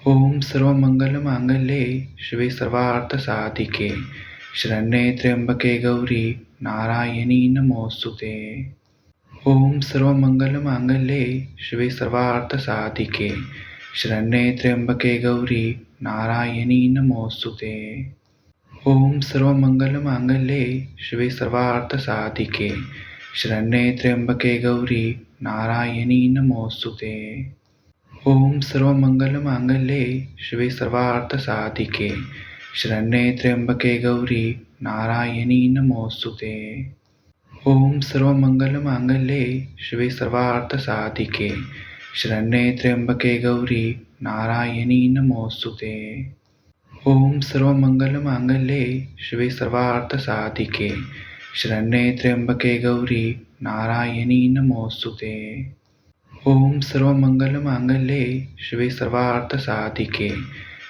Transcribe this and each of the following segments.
ओम सर्वमंगलमांगल्ये शिवे सर्वार्थसाधिके शरण्ये त्र्यंबके गौरी नारायणी नमोस्तुते। ओम सर्वमंगलमांगल्ये शिवे सर्वार्थसाधिके शरण्ये त्र्यंबके गौरी नारायणी नमोस्तुते। ओम सर्वमंगलमांगल्ये शिवे सर्वार्थसाधिके शरण्ये त्र्यंबके गौरी नारायणी नमोस्तुते। ओम सर्वमंगलमांगल्ये शिवे सर्वार्थसाधिके शरण्ये त्र्यंबके गौरी नारायणी नमोस्तुते। ओम सर्वमंगलमांगल्ये शिवे सर्वार्थसाधिके शरण्ये त्र्यंबके गौरी नारायणी नमोस्तुते। ओम सर्वमंगलमांगल्ये शिवे सर्वार्थसाधिके शरण्ये त्र्यंबके गौरी नारायणी नमोस्तुते। ओम सर्वमंगलमांगल्ये शिवे सर्वार्थसाधिके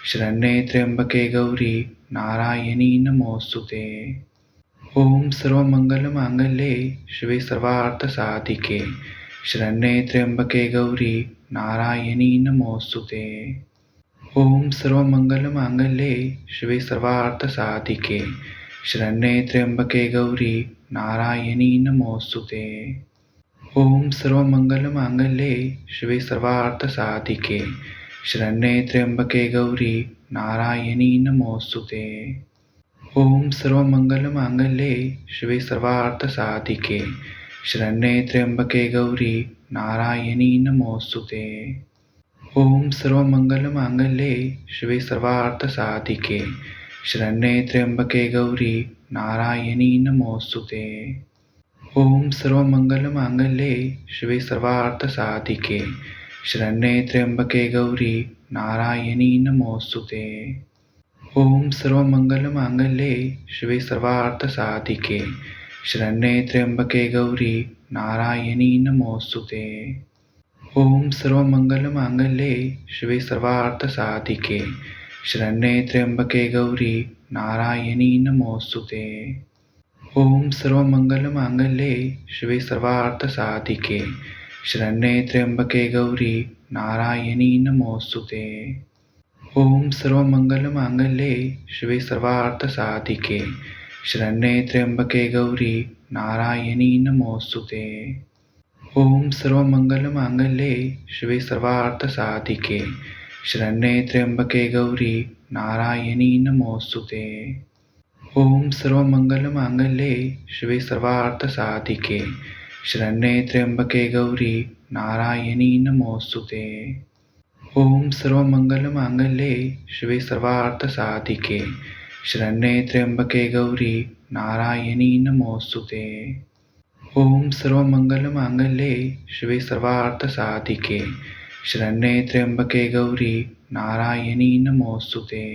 शरण्ये त्र्यंबके गौरी नारायणी नमोस्तुते। ओम सर्वमंगलमांगल्ये शिवे सर्वार्थसाधिके शरण्ये त्र्यंबके गौरी नारायणी नमोस्तुते। ओम सर्वमंगलमांगल्ये शिवे सर्वार्थसाधिके शरण्ये त्र्यंबके गौरी नारायणी नमोस्तुते। ओम सर्वमंगलमांगल्ये शिवे सर्वार्थसाधिके शरण्ये त्र्यंबके गौरी नारायणी नमोस्तुते। ओम सर्वमंगलमांगल्ये शिवे सर्वार्थसाधिके शरण्ये त्र्यंबके गौरी नारायणी नमोस्तुते। ओम सर्वमंगलमांगल्ये शिवे सर्वार्थसाधिके शरण्ये त्र्यंबके गौरी नारायणी नमोस्तुते। ओम सर्वमंगलमांगल्ये शिवे सर्वार्थसाधिके शरण्ये त्र्यंबके गौरी नारायणी नमोस्तुते। ओम सर्वमंगलमांगल्ये शिवे सर्वार्थसाधिके शरण्ये त्र्यंबके गौरी नारायणी नमोस्तुते। ओम सर्वमंगलमांगल्ये शिवे सर्वार्थसाधिके शरण्ये त्र्यंबके गौरी नारायणी नमोस्तुते। ओम सर्वमंगलमांगल्ये शिवे सर्वार्थसाधिके शरण्ये त्र्यंबके गौरी नारायणी नमोस्तुते। ओम सर्वमंगलमांगल्ये शिवे सर्वार्थसाधिके शरण्ये त्र्यंबके गौरी नारायणी नमोस्तुते। ओम सर्वमंगलमांगल्ये शिवे सर्वार्थसाधिके शरण्ये त्र्यंबके गौरी नारायणी नमोस्तुते। ओम सर्वमंगलमांगल्ये शिवे सर्वार्थसाधिके शरण्ये त्र्यंबके गौरी नारायणी नमोस्तुते। ओम सर्वमंगलमांगल्ये शिवे सर्वार्थसाधिके शरण्ये त्र्यंबके गौरी नारायणी नमोस्तुते। ओम सर्वमंगलमांगल्ये शिवे सर्वार्थसाधिके शरण्ये त्र्यंबके गौरी नारायणी नमोस्तुते।